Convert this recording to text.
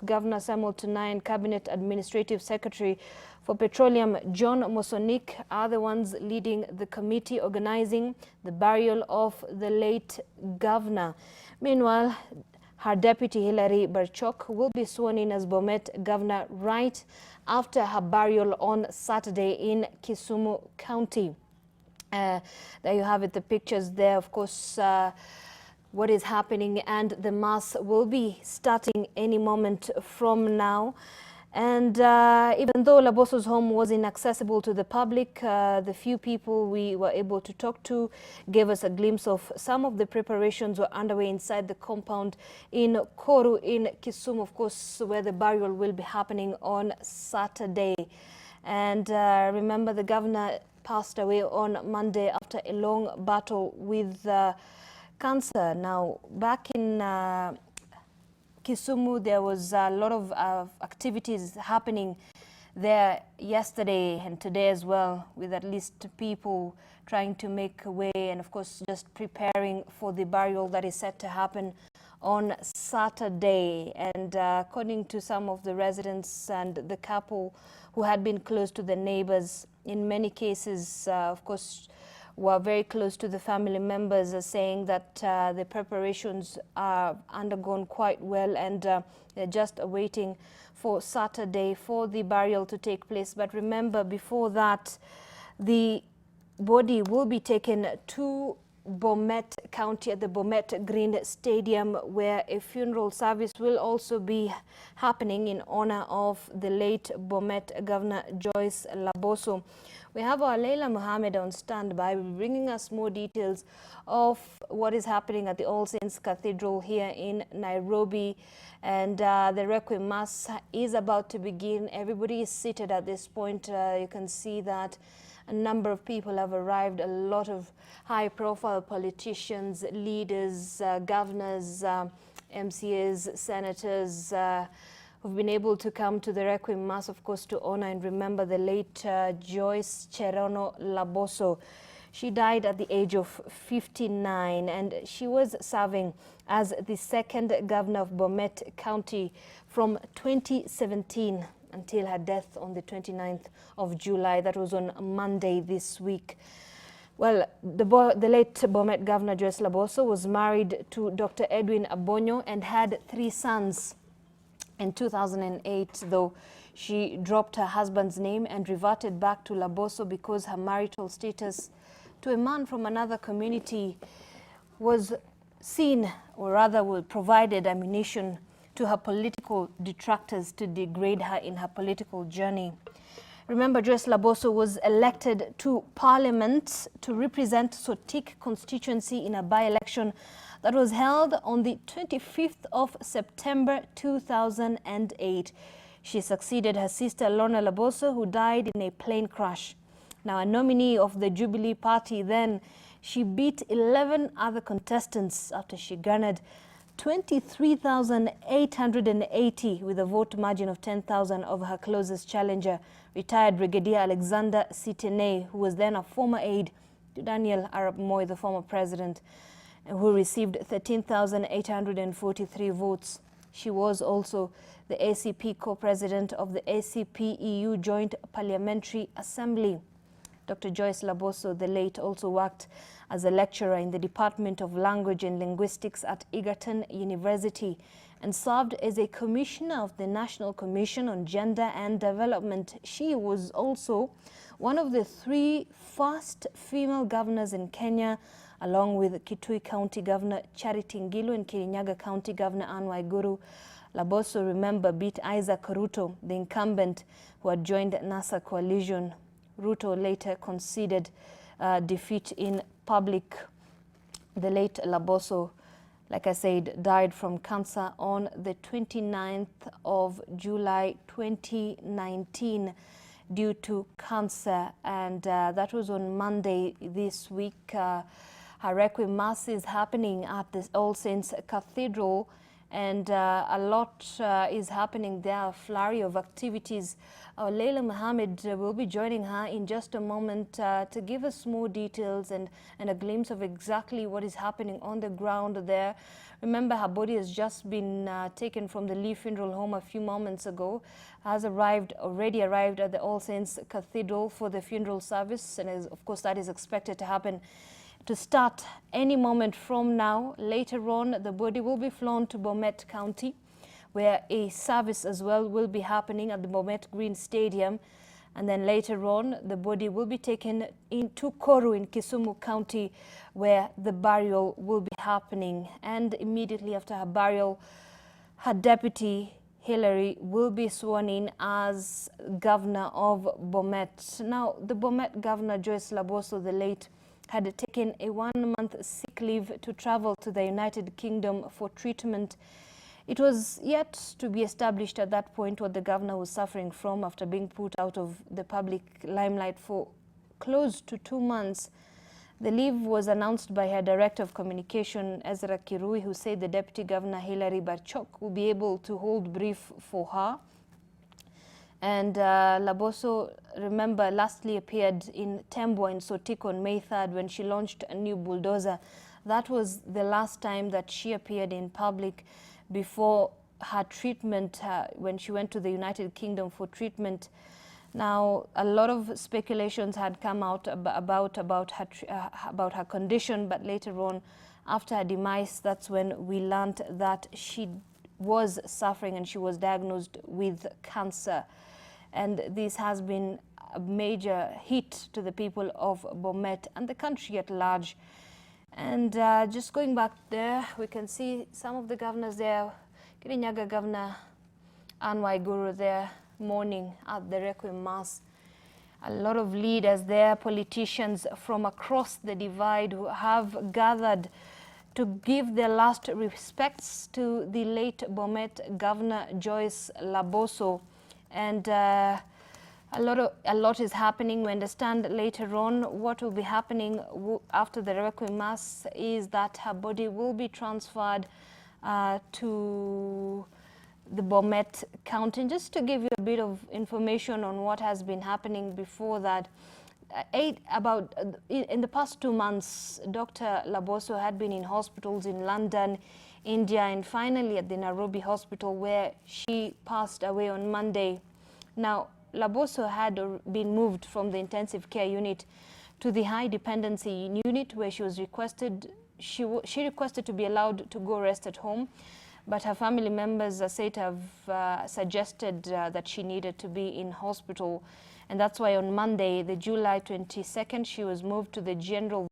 Governor Samuel Tunai and Cabinet Administrative Secretary for Petroleum John Mosonik are the ones leading the committee organizing the burial of the late governor. Meanwhile, her deputy Hilary Barchok will be sworn in as Bomet governor right after her burial on Saturday in Kisumu County. There you have it, the pictures there, of course, what is happening, and the mass will be starting any moment from now. And even though Laboso's home was inaccessible to the public, the few people we were able to talk to gave us a glimpse of some of the preparations were underway inside the compound in Koru in Kisumu, of course, where the burial will be happening on Saturday. And remember, the governor passed away on Monday after a long battle with cancer. Now, back in Kisumu, there was a lot of activities happening there yesterday and today as well, with at least people trying to make way and, of course, just preparing for the burial that is set to happen on Saturday. And according to some of the residents and the couple who had been close to the neighbors, in many cases, of course, were very close to the family members, are saying that the preparations are undergone quite well, and they're just awaiting for Saturday for the burial to take place. But remember, before that, the body will be taken to Bomet County at the Bomet Green Stadium, where a funeral service will also be happening in honor of the late Bomet Governor Joyce Laboso. We have our Leila Mohammed on standby, bringing us more details of what is happening at the All Saints Cathedral here in Nairobi. And the Requiem Mass is about to begin. Everybody is seated at this point. You can see that a number of people have arrived, a lot of high-profile politicians, leaders, governors, MCAs, senators, who've been able to come to the Requiem Mass, of course, to honor and remember the late Joyce Laboso. She died at the age of 59, and she was serving as the second governor of Bomet County from 2017 until her death on the 29th of July. That was on Monday this week. Well, the late Bomet Governor Joyce Laboso was married to Dr. Edwin Abonyo and had 3 sons. In 2008, though, she dropped her husband's name and reverted back to Laboso because her marital status to a man from another community was seen, or rather provided ammunition to her political detractors to degrade her in her political journey. Remember, Joyce Laboso was elected to Parliament to represent Sotik constituency in a by-election that was held on the 25th of September 2008. She succeeded her sister Lorna Laboso, who died in a plane crash. Now, a nominee of the Jubilee Party then, she beat 11 other contestants after she garnered 23,880 with a vote margin of 10,000 over her closest challenger, retired Brigadier Alexander Sitene, who was then a former aide to Daniel Arap Moi, the former president, who received 13,843 votes. She was also the ACP co-president of the ACP-EU Joint Parliamentary Assembly. Dr. Joyce Laboso, the late, also worked as a lecturer in the Department of Language and Linguistics at Egerton University and served as a commissioner of the National Commission on Gender and Development. She was also one of the 3 first female governors in Kenya, along with Kitui County Governor Charity Ngilu and Kirinyaga County Governor Anne Waiguru. Laboso, remember, beat Isaac Ruto, the incumbent who had joined NASA coalition. Ruto later conceded defeat in public. The late Laboso, like I said, died from cancer on the 29th of July 2019 due to cancer, and that was on Monday this week. Her Requiem Mass is happening at the All Saints Cathedral, and a lot is happening there, a flurry of activities. Leila Mohammed will be joining her in just a moment to give us more details and a glimpse of exactly what is happening on the ground there. Remember, her body has just been taken from the Lee Funeral Home a few moments ago, has already arrived at the All Saints Cathedral for the funeral service, and of course that is expected to happen to start any moment from now. Later on, the body will be flown to Bomet County, where a service as well will be happening at the Bomet Green Stadium. And then later on, the body will be taken into Koru in Kisumu County, where the burial will be happening. And immediately after her burial, her deputy, Hillary, will be sworn in as governor of Bomet. Now, the Bomet governor, Joyce Laboso, the late, had taken a 1-month sick leave to travel to the United Kingdom for treatment. It was yet to be established at that point what the governor was suffering from after being put out of the public limelight for close to 2 months. The leave was announced by her Director of Communication, Ezra Kirui, who said the Deputy Governor, Hilary Barchok, will be able to hold brief for her. And Laboso, remember, lastly appeared in Tembo in Sotiko on May 3rd when she launched a new bulldozer. That was the last time that she appeared in public before her treatment, when she went to the United Kingdom for treatment. Now, a lot of speculations had come out about her condition, but later on, after her demise, that's when we learned that she was suffering and she was diagnosed with cancer. And this has been a major hit to the people of Bomet and the country at large. And just going back there, we can see some of the governors there. Kirinyaga Governor Anne Waiguru there mourning at the Requiem Mass. A lot of leaders there, politicians from across the divide, who have gathered to give their last respects to the late Bomet Governor Joyce Laboso. And a lot is happening. We understand later on what will be happening after the Requiem Mass is that her body will be transferred to the Bomet County. And just to give you a bit of information on what has been happening before that, in the past 2 months, Dr. Laboso had been in hospitals in London, India, and finally at the Nairobi hospital, where she passed away on Monday. Now, Laboso had been moved from the intensive care unit to the high dependency unit, where she was requested to be allowed to go rest at home, but her family members are said to have suggested that she needed to be in hospital, and that's why on Monday, the July 22nd, she was moved to the general